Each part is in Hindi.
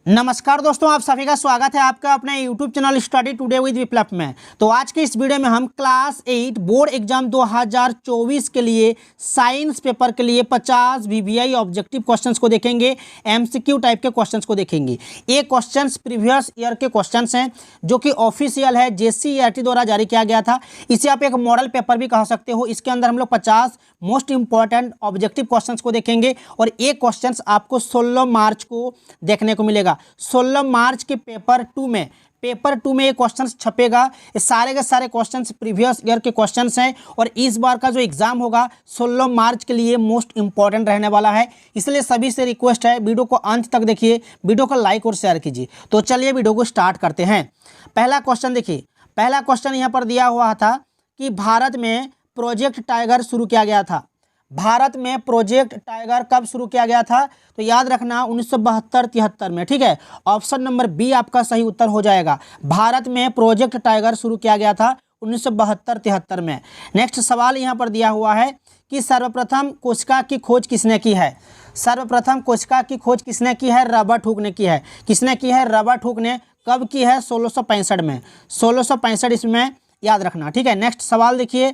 नमस्कार दोस्तों, आप सभी का स्वागत है आपका अपने YouTube channel study today with Viplav में। तो आज के इस वीडियो में हम क्लास 8 बोर्ड एग्जाम 2024 के लिए साइंस पेपर के लिए 50 VVI ऑब्जेक्टिव क्वेश्चंस को देखेंगे, MCQ टाइप के क्वेश्चंस को देखेंगे। ये क्वेश्चंस प्रीवियस ईयर के क्वेश्चंस हैं जो कि ऑफिशियल है, JCERT द्वारा जारी किया गया था। इसे आप एक मॉडल पेपर भी कह सकते हो। इसके अंदर हम लोग 50 मोस्ट इंपॉर्टेंट ऑब्जेक्टिव क्वेश्चंस को देखेंगे और ये क्वेश्चंस आपको 16 मार्च को देखने को मिलेगा। 16 मार्च के पेपर टू में ये क्वेश्चंस छपेगा। ये सारे के सारे क्वेश्चंस प्रीवियस ईयर के क्वेश्चंस हैं और इस बार का जो एग्जाम होगा 16 मार्च के लिए मोस्ट इंपॉर्टेंट रहने वाला है। इसलिए सभी से रिक्वेस्ट है, वीडियो को अंत तक देखिए, वीडियो को लाइक और शेयर कीजिए। तो चलिए वीडियो को स्टार्ट करते हैं। पहला क्वेश्चन देखिए, पहला क्वेश्चन यहाँ पर दिया हुआ था कि भारत में प्रोजेक्ट टाइगर शुरू किया गया था। भारत में प्रोजेक्ट टाइगर कब शुरू किया गया था? तो याद रखना 1972-73 में। ठीक है, ऑप्शन नंबर बी आपका सही उत्तर हो जाएगा। भारत में प्रोजेक्ट टाइगर शुरू किया गया था 1972-73 में। नेक्स्ट सवाल यहाँ पर दिया हुआ है कि सर्वप्रथम कोशिका की खोज किसने की है? सर्वप्रथम कोशिका की खोज किसने की है? रॉबर्ट हुक ने की है। किसने की है? रॉबर्ट हुक ने। कब की है? 1665 में। 1665 इसमें याद रखना। ठीक है, नेक्स्ट सवाल देखिए।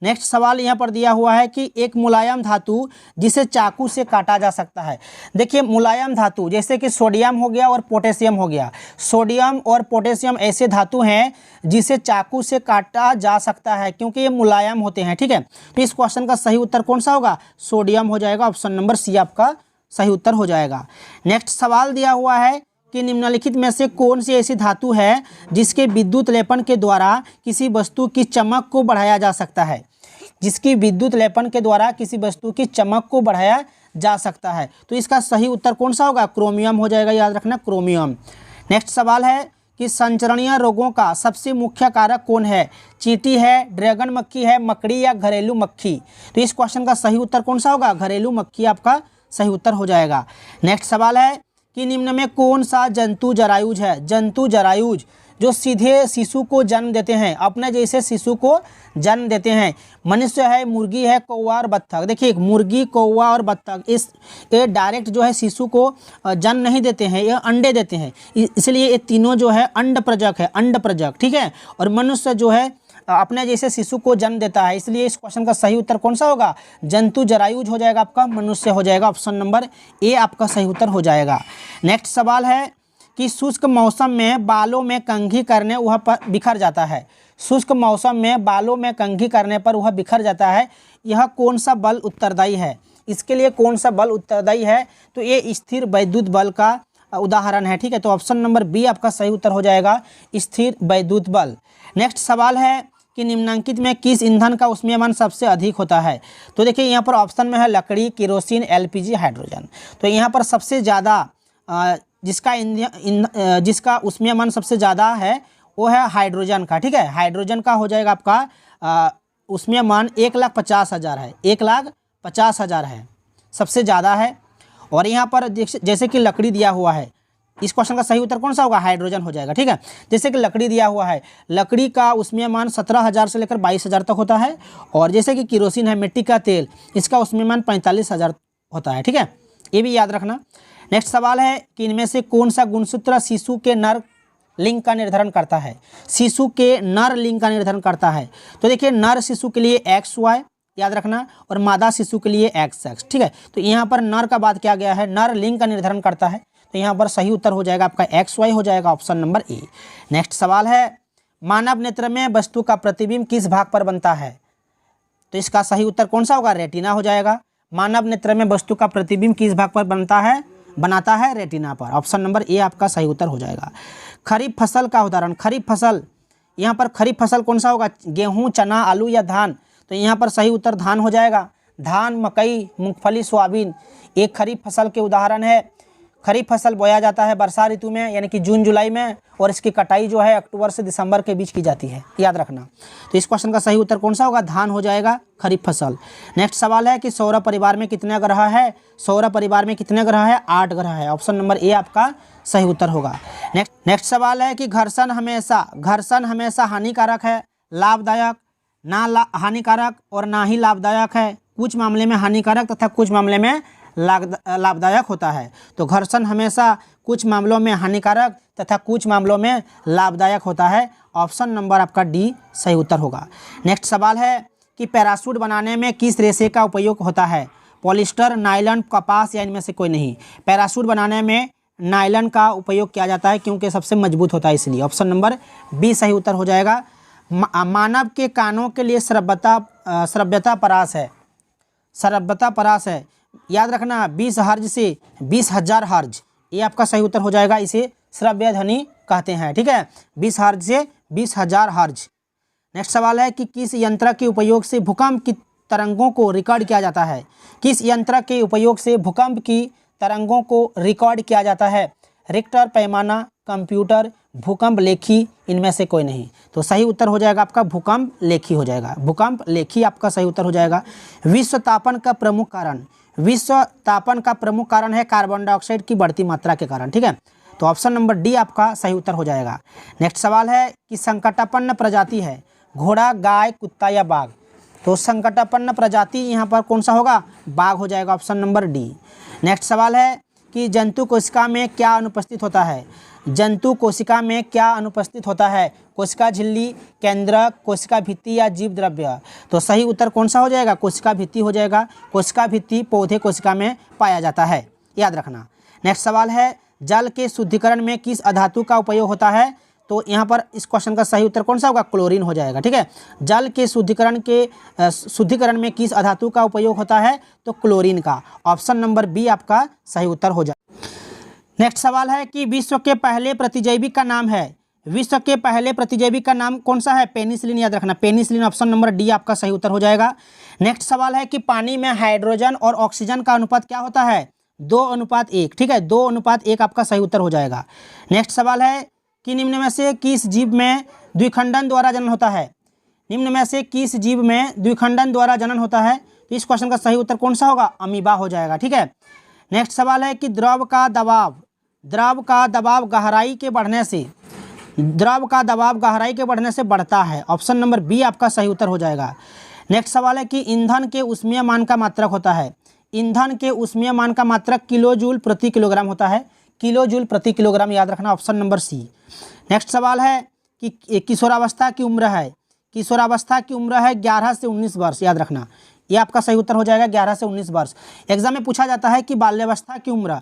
नेक्स्ट सवाल यहाँ पर दिया हुआ है कि एक मुलायम धातु जिसे चाकू से काटा जा सकता है। देखिए, मुलायम धातु जैसे कि सोडियम हो गया और पोटेशियम हो गया। सोडियम और पोटेशियम ऐसे धातु हैं जिसे चाकू से काटा जा सकता है क्योंकि ये मुलायम होते हैं। ठीक है, तो इस क्वेश्चन का सही उत्तर कौन सा होगा? सोडियम हो जाएगा। ऑप्शन नंबर सी आपका सही उत्तर हो जाएगा। नेक्स्ट सवाल दिया हुआ है कि निम्नलिखित में से कौन सी ऐसी धातु है जिसके विद्युत लेपन के द्वारा किसी वस्तु की चमक को बढ़ाया जा सकता है? जिसकी विद्युत लेपन के द्वारा किसी वस्तु की चमक को बढ़ाया जा सकता है। तो इसका सही उत्तर कौन सा होगा? क्रोमियम हो जाएगा। याद रखना, क्रोमियम। नेक्स्ट सवाल है कि संचरणीय रोगों का सबसे मुख्य कारक कौन है? चींटी है, ड्रैगन मक्खी है, मकड़ी या घरेलू मक्खी? तो इस क्वेश्चन का सही उत्तर कौन सा होगा? घरेलू मक्खी आपका सही उत्तर हो जाएगा। नेक्स्ट सवाल है कि निम्न में कौन सा जंतु जरायुज है? जंतु जरायुज जो सीधे शिशु को जन्म देते हैं, अपने जैसे शिशु को जन्म देते हैं। मनुष्य है, मुर्गी है, कौवा और बत्तख। देखिए, मुर्गी, कौवा और बत्तख ये डायरेक्ट जो है शिशु को जन्म नहीं देते हैं, ये अंडे देते हैं। इसलिए ये तीनों जो है अंड प्रजक है, अंड प्रजक। ठीक है, और मनुष्य जो है अपने जैसे शिशु को जन्म देता है। इसलिए इस क्वेश्चन का सही उत्तर कौन सा होगा? जंतु जरायुज हो जाएगा आपका, मनुष्य हो जाएगा। ऑप्शन नंबर ए आपका सही उत्तर हो जाएगा। नेक्स्ट सवाल है कि शुष्क मौसम में बालों में कंघी करने वह पर बिखर जाता है। शुष्क मौसम में बालों में कंघी करने पर वह बिखर जाता है। यह कौन सा बल उत्तरदायी है? इसके लिए कौन सा बल उत्तरदायी है? तो ये स्थिर वैद्युत बल का उदाहरण है। ठीक है, तो ऑप्शन नंबर बी आपका सही उत्तर हो जाएगा, स्थिर वैद्युत बल। नेक्स्ट सवाल है कि निम्नलिखित में किस ईंधन का उष्मीयमान सबसे अधिक होता है? तो देखिए, यहाँ पर ऑप्शन में है लकड़ी, केरोसिन, LPG, हाइड्रोजन। तो यहाँ पर सबसे ज़्यादा जिसका उष्मीयमान सबसे ज़्यादा है वो है हाइड्रोजन का। ठीक है, हाइड्रोजन का हो जाएगा आपका उष्मीयमान 1,50,000 है। 1,50,000 है, सबसे ज़्यादा है। और यहाँ पर जैसे कि लकड़ी दिया हुआ है, इस क्वेश्चन का सही उत्तर कौन सा होगा? हाइड्रोजन हो जाएगा। ठीक है, जैसे कि लकड़ी दिया हुआ है, लकड़ी का उष्मीयमान 17,000 से लेकर 22,000 तक होता है। और जैसे कि केरोसिन है, मिट्टी का तेल, इसका उष्मीयमान 45,000 होता है। ठीक है, ये भी याद रखना। नेक्स्ट सवाल है कि इनमें से कौन सा गुणसूत्र शिशु के नर लिंग का निर्धारण करता है? शिशु के नर लिंग का निर्धारण करता है। तो देखिए, नर शिशु के लिए XY याद रखना और मादा शिशु के लिए XX। ठीक है, तो यहाँ पर नर का बात किया गया है, नर लिंग का निर्धारण करता है। तो यहाँ पर सही उत्तर हो जाएगा आपका XY हो जाएगा। Option number A. नेक्स्ट सवाल है, मानव नेत्र में वस्तु का प्रतिबिंब किस भाग पर बनता है? तो इसका सही उत्तर कौन सा होगा? रेटिना हो जाएगा। मानव नेत्र में वस्तु का प्रतिबिंब किस भाग पर बनाता है? रेटिना पर। ऑप्शन नंबर ए आपका सही उत्तर हो जाएगा। खरीफ फसल का उदाहरण, खरीफ फसल, यहाँ पर खरीफ फसल कौन सा होगा? गेहूं, चना, आलू या धान? तो यहाँ पर सही उत्तर धान हो जाएगा। धान, मकई, मूंगफली, सोयाबीन एक खरीफ फसल के उदाहरण है। खरीफ फसल बोया जाता है वर्षा ऋतु में, यानी कि जून जुलाई में, और इसकी कटाई जो है अक्टूबर से दिसंबर के बीच की जाती है। याद रखना। तो इस क्वेश्चन का सही उत्तर कौन सा होगा? धान हो जाएगा, खरीफ फसल। नेक्स्ट सवाल है कि सौर परिवार में कितने ग्रह है? सौर परिवार में कितने ग्रह है? 8 ग्रह है। ऑप्शन नंबर ए आपका सही उत्तर होगा। नेक्स्ट सवाल है कि घर्षण हमेशा हानिकारक है, लाभदायक, हानिकारक और ना ही लाभदायक है? कुछ मामले में हानिकारक तथा कुछ मामले में लाभदायक होता है। तो घर्षण हमेशा कुछ मामलों में हानिकारक तथा कुछ मामलों में लाभदायक होता है। ऑप्शन नंबर आपका डी सही उत्तर होगा। नेक्स्ट सवाल है कि पैराशूट बनाने में किस रेशे का उपयोग होता है? पॉलिस्टर, नायलॉन, कपास या इनमें से कोई नहीं। पैराशूट बनाने में नायलॉन का उपयोग किया जाता है क्योंकि सबसे मजबूत होता है इसलिए। ऑप्शन नंबर बी सही उत्तर हो जाएगा। मानव के कानों के लिए श्रव्यता परास है। श्रव्यता परास है, याद रखना 20 हर्ज से 20,000 हर्ज, ये आपका सही उत्तर हो जाएगा। इसे श्रव्य ध्वनि कहते हैं, ठीक है, 20 हर्ज से 20,000 हर्ज। नेक्स्ट सवाल है कि किस यंत्र के उपयोग से भूकंप की तरंगों को रिकॉर्ड किया जाता है? किस यंत्र के उपयोग से भूकंप की तरंगों को रिकॉर्ड किया जाता है? रिक्टर पैमाना, कंप्यूटर, भूकंप लेखी, इनमें से कोई नहीं। तो सही उत्तर हो जाएगा आपका भूकंप लेखी हो जाएगा। भूकंप लेखी आपका सही उत्तर हो जाएगा। विश्व तापन का प्रमुख कारण, विश्व तापन का प्रमुख कारण है कार्बन डाइऑक्साइड की बढ़ती मात्रा के कारण, ठीक है। तो ऑप्शन नंबर डी आपका सही उत्तर हो जाएगा। नेक्स्ट सवाल है कि संकटापन्न प्रजाति है घोड़ा, गाय, कुत्ता या बाघ? तो संकटापन्न प्रजाति यहाँ पर कौन सा होगा? बाघ हो जाएगा। Option number D. नेक्स्ट सवाल है कि जंतु कोशिका में क्या अनुपस्थित होता है? जंतु कोशिका में क्या अनुपस्थित होता है? कोशिका झिल्ली, केंद्रक, कोशिका भित्ति या जीव द्रव्य? तो सही उत्तर कौन सा हो जाएगा? कोशिका भित्ति हो जाएगा। कोशिका भित्ति पौधे कोशिका में पाया जाता है, याद रखना। नेक्स्ट सवाल है जल के शुद्धिकरण में किस अधातु का उपयोग होता है? तो यहाँ पर इस क्वेश्चन का सही उत्तर कौन सा होगा? क्लोरीन हो जाएगा, ठीक है। जल के शुद्धिकरण में किस अधातु का उपयोग होता है? तो क्लोरीन का। ऑप्शन नंबर बी आपका सही उत्तर हो जाएगा। नेक्स्ट सवाल है कि विश्व के पहले प्रतिजैविक का नाम है। विश्व के पहले प्रतिजैविक का नाम कौन सा है? पेनिसिलिन, याद रखना पेनिसिलिन। ऑप्शन नंबर डी आपका सही उत्तर हो जाएगा। नेक्स्ट सवाल है कि पानी में हाइड्रोजन और ऑक्सीजन का अनुपात क्या होता है? 2:1, ठीक है, 2:1 आपका सही उत्तर हो जाएगा। नेक्स्ट सवाल है कि निम्न में से किस जीव में द्विखंडन द्वारा जनन होता है? निम्न में से किस जीव में द्विखंडन द्वारा जनन होता है? तो इस क्वेश्चन का सही उत्तर कौन सा होगा? अमीबा हो जाएगा, ठीक है। नेक्स्ट सवाल है कि द्रव का दबाव गहराई के बढ़ने से बढ़ता है। ऑप्शन नंबर बी आपका सही उत्तर हो जाएगा। नेक्स्ट सवाल है कि ईंधन के ऊष्मीय मान का मात्रक होता है। ईंधन के ऊष्मीय मान का मात्रक किलोजूल प्रति किलोग्राम होता है। किलोजूल प्रति किलोग्राम, याद रखना। ऑप्शन नंबर सी। नेक्स्ट सवाल है कि किशोरावस्था की उम्र है। किशोरावस्था की उम्र है 11 से 19 वर्ष, याद रखना। ये आपका सही उत्तर हो जाएगा 11 से 19 वर्ष। एग्जाम में पूछा जाता है कि बाल्यावस्था की उम्र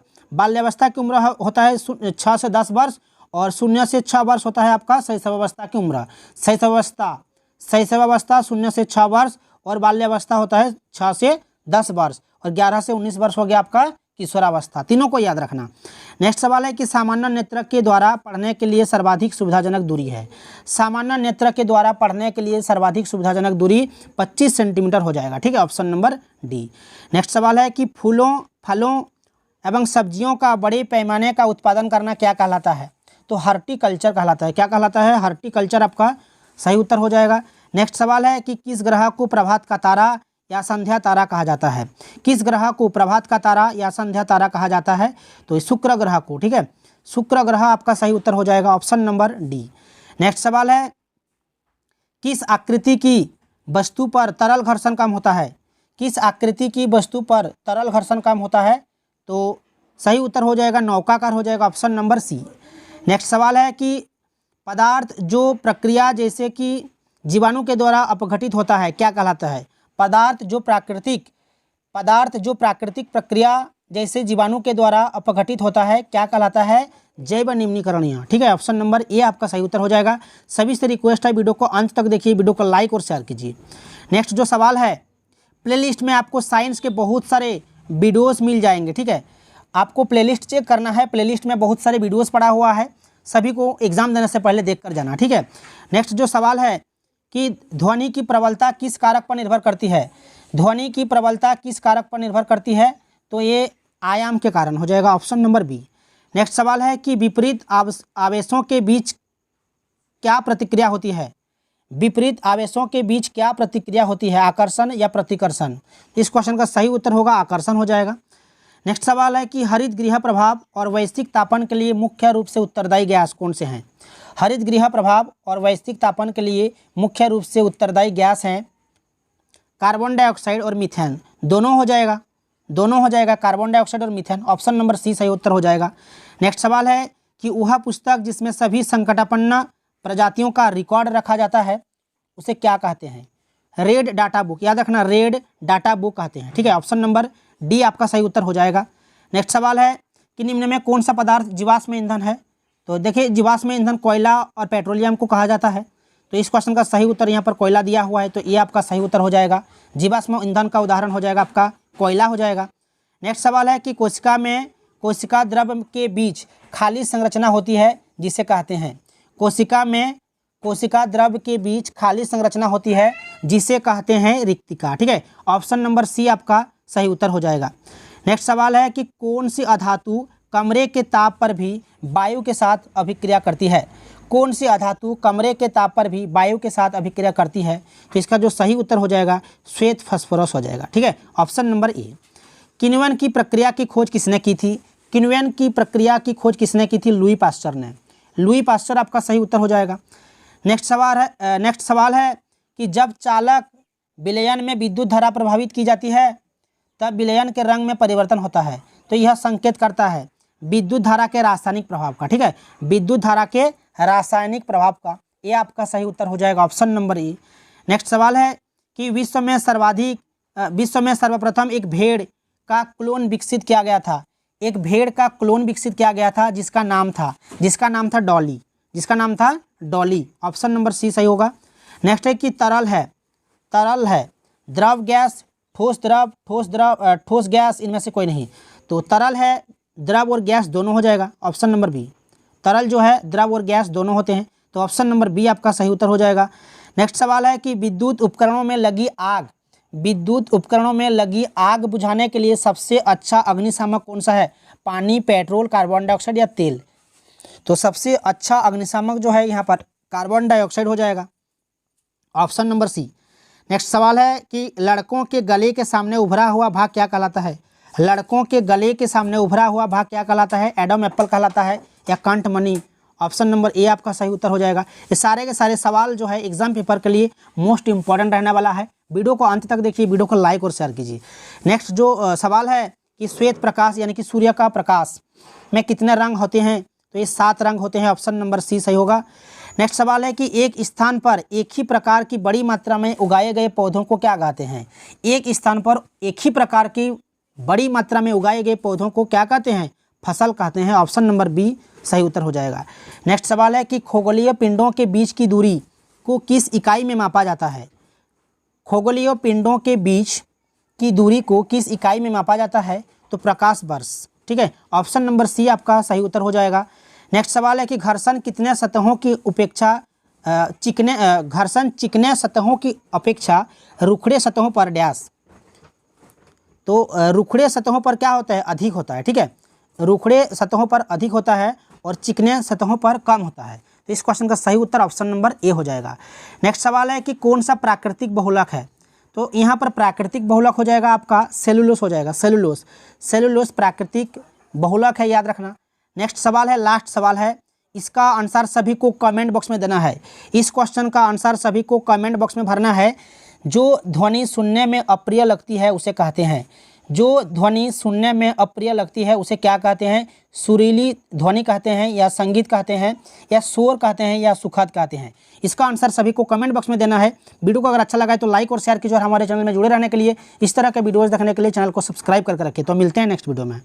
होता है 6 से 10 वर्ष और 0 से 6 वर्ष होता है आपका शैशवावस्था की उम्र। शैशवावस्था 0 से 6 वर्ष और बाल्यावस्था होता है 6 से 10 वर्ष और 11 से 19 वर्ष हो गया आपका किशोरावस्था। तीनों को याद रखना। नेक्स्ट सवाल है कि सामान्य नेत्र के द्वारा पढ़ने के लिए सर्वाधिक सुविधाजनक दूरी है। सामान्य नेत्र के द्वारा पढ़ने के लिए सर्वाधिक सुविधाजनक दूरी 25 सेंटीमीटर हो जाएगा, ठीक है। Option number D. नेक्स्ट सवाल है कि फूलों, फलों एवं सब्जियों का बड़े पैमाने का उत्पादन करना क्या कहलाता है? तो हॉर्टिकल्चर कहलाता है। क्या कहलाता है? हॉर्टिकल्चर आपका सही उत्तर हो जाएगा। नेक्स्ट सवाल है कि किस ग्रह को प्रभात का तारा या संध्या तारा कहा जाता है? किस ग्रह को प्रभात का तारा या संध्या तारा कहा जाता है? तो शुक्र ग्रह को, ठीक है। शुक्र ग्रह आपका सही उत्तर हो जाएगा। Option number D. नेक्स्ट सवाल है किस आकृति की वस्तु पर तरल घर्षण कम होता है? किस आकृति की वस्तु पर तरल घर्षण कम होता है? तो सही उत्तर हो जाएगा नौकाकार हो जाएगा। ऑप्शन नंबर सी। नेक्स्ट सवाल है कि पदार्थ जो प्रक्रिया जैसे कि जीवाणु के द्वारा अपघटित होता है क्या कहलाता है? पदार्थ जो प्राकृतिक प्रक्रिया जैसे जीवाणु के द्वारा अपघटित होता है क्या कहलाता है? जैव निम्नीकरणीय, ठीक है। ऑप्शन नंबर ए आपका सही उत्तर हो जाएगा। सभी से रिक्वेस्ट है वीडियो को अंत तक देखिए, वीडियो को लाइक और शेयर कीजिए। नेक्स्ट जो सवाल है, प्लेलिस्ट में आपको साइंस के बहुत सारे वीडियोस मिल जाएंगे, ठीक है। आपको प्लेलिस्ट चेक करना है। प्लेलिस्ट में बहुत सारे वीडियोस पड़ा हुआ है, सभी को एग्जाम देने से पहले देख कर जाना, ठीक है। नेक्स्ट जो सवाल है कि ध्वनि की प्रबलता किस कारक पर निर्भर करती है? ध्वनि की प्रबलता किस कारक पर निर्भर करती है? तो ये आयाम के कारण हो जाएगा। Option number B. नेक्स्ट सवाल है कि विपरीत आवेशों के बीच क्या प्रतिक्रिया होती है? विपरीत आवेशों के बीच क्या प्रतिक्रिया होती है? आकर्षण या प्रतिकर्षण? इस क्वेश्चन का सही उत्तर होगा आकर्षण हो जाएगा। नेक्स्ट सवाल है कि हरित गृह प्रभाव और वैश्विक तापन के लिए मुख्य रूप से उत्तरदायी गैस कौन से हैं? हरित गृह प्रभाव और वैश्विक तापन के लिए मुख्य रूप से उत्तरदायी गैस हैं कार्बन डाइऑक्साइड और मीथेन, दोनों हो जाएगा। दोनों हो जाएगा, कार्बन डाइऑक्साइड और मीथेन। ऑप्शन नंबर सी सही उत्तर हो जाएगा। नेक्स्ट सवाल है कि वह पुस्तक जिसमें सभी संकटापन्न प्रजातियों का रिकॉर्ड रखा जाता है उसे क्या कहते हैं? रेड डाटा बुक, याद रखना रेड डाटा बुक कहते हैं, ठीक है। ऑप्शन नंबर डी आपका सही उत्तर हो जाएगा। नेक्स्ट सवाल है कि निम्न में कौन सा पदार्थ जीवाश्म ईंधन है? तो देखिए जीवाश्म ईंधन कोयला और पेट्रोलियम को कहा जाता है, तो इस क्वेश्चन का सही उत्तर यहाँ पर कोयला दिया हुआ है, तो ये आपका सही उत्तर हो जाएगा। जीवाश्म ईंधन का उदाहरण हो जाएगा आपका कोयला हो जाएगा। नेक्स्ट सवाल है कि कोशिका में कोशिका द्रव के बीच खाली संरचना होती है जिसे कहते हैं? कोशिका में कोशिका द्रव के बीच खाली संरचना होती है जिसे कहते हैं रिक्तिका, ठीक है। ऑप्शन नंबर सी आपका सही उत्तर हो जाएगा। नेक्स्ट सवाल है कि कौन सी अधातु कमरे के ताप पर भी वायु के साथ अभिक्रिया करती है? कौन सी अधातु कमरे के ताप पर भी वायु के साथ अभिक्रिया करती है? तो इसका जो सही उत्तर हो जाएगा श्वेत फास्फोरस हो जाएगा, ठीक है। Option number A. किण्वन की प्रक्रिया की खोज किसने की थी? किण्वन की प्रक्रिया की खोज किसने की थी? लुई पास्चर ने। लुई पास्चर आपका सही उत्तर हो जाएगा। नेक्स्ट सवाल है कि जब चालक विलयन में विद्युत धारा प्रभावित की जाती है तब विलयन के रंग में परिवर्तन होता है, तो यह संकेत करता है विद्युत धारा के रासायनिक प्रभाव का, ठीक है। विद्युत धारा के रासायनिक प्रभाव का, ये आपका सही उत्तर हो जाएगा। Option number A. नेक्स्ट सवाल है कि विश्व में सर्वप्रथम एक भेड़ का क्लोन विकसित किया गया था। एक भेड़ का क्लोन विकसित किया गया था जिसका नाम था Dolly, Dolly. Option number c सही होगा। नेक्स्ट है कि तरल है द्रव गैस, ठोस गैस, इनमें से कोई नहीं, तो तरल है द्रव और गैस दोनों हो जाएगा। Option number b. तरल जो है द्रव और गैस दोनों होते हैं, तो ऑप्शन नंबर बी आपका सही उत्तर हो जाएगा। नेक्स्ट सवाल है कि विद्युत उपकरणों में लगी आग बुझाने के लिए सबसे अच्छा अग्निशामक कौन सा है? पानी, पेट्रोल, कार्बन डाइऑक्साइड या तेल? तो सबसे अच्छा अग्निशामक जो है यहाँ पर कार्बन डाइऑक्साइड हो जाएगा। ऑप्शन नंबर सी। नेक्स्ट सवाल है कि लड़कों के गले के सामने उभरा हुआ भाग क्या कहलाता है? लड़कों के गले के सामने उभरा हुआ भाग क्या कहलाता है? एडम एप्पल कहलाता है या कंठमणि? ऑप्शन नंबर ए आपका सही उत्तर हो जाएगा। ये सारे के सारे सवाल जो है एग्जाम पेपर के लिए मोस्ट इंपॉर्टेंट रहने वाला है। वीडियो को अंत तक देखिए, वीडियो को लाइक और शेयर कीजिए। नेक्स्ट जो सवाल है कि श्वेत प्रकाश यानी कि सूर्य का प्रकाश में कितने रंग होते हैं? तो ये 7 रंग होते हैं। ऑप्शन नंबर सी सही होगा। नेक्स्ट सवाल है कि एक स्थान पर एक ही प्रकार की बड़ी मात्रा में उगाए गए पौधों को क्या कहते हैं? एक स्थान पर एक ही प्रकार की बड़ी मात्रा में उगाए गए पौधों को क्या कहते हैं? फसल कहते हैं। ऑप्शन नंबर बी सही उत्तर हो जाएगा। नेक्स्ट सवाल है कि खगोलीय पिंडों के बीच की दूरी को किस इकाई में मापा जाता है? खगोलीय पिंडों के बीच की दूरी को किस इकाई में मापा जाता है? तो प्रकाश वर्ष, ठीक है। ऑप्शन नंबर सी आपका सही उत्तर हो जाएगा। नेक्स्ट सवाल है कि घर्षण चिकने सतहों की अपेक्षा रुखड़े सतहों पर डैश, तो रुखड़े सतहों पर क्या होता है? अधिक होता है, ठीक है। रुखड़े सतहों पर अधिक होता है और चिकने सतहों पर कम होता है, तो इस क्वेश्चन का सही उत्तर ऑप्शन नंबर ए हो जाएगा। नेक्स्ट सवाल है कि कौन सा प्राकृतिक बहुलक है? तो यहाँ पर प्राकृतिक बहुलक हो जाएगा आपका सेलुलोस हो जाएगा। सेलुलोस प्राकृतिक बहुलक है, याद रखना। नेक्स्ट सवाल है, लास्ट सवाल है, इसका आंसर सभी को कमेंट बॉक्स में देना है। इस क्वेश्चन का आंसर सभी को कमेंट बॉक्स में भरना है। जो ध्वनि सुनने में अप्रिय लगती है उसे कहते हैं, जो ध्वनि सुनने में अप्रिय लगती है उसे क्या कहते हैं? सुरीली ध्वनि कहते हैं या संगीत कहते हैं या शोर कहते हैं या सुखद कहते हैं? इसका आंसर सभी को कमेंट बॉक्स में देना है। वीडियो को अगर अच्छा लगा है तो लाइक और शेयर कीजिए और हमारे चैनल में जुड़े रहने के लिए, इस तरह के वीडियोज़ देखने के लिए चैनल को सब्सक्राइब करके रखिए। तो मिलते हैं नेक्स्ट वीडियो में।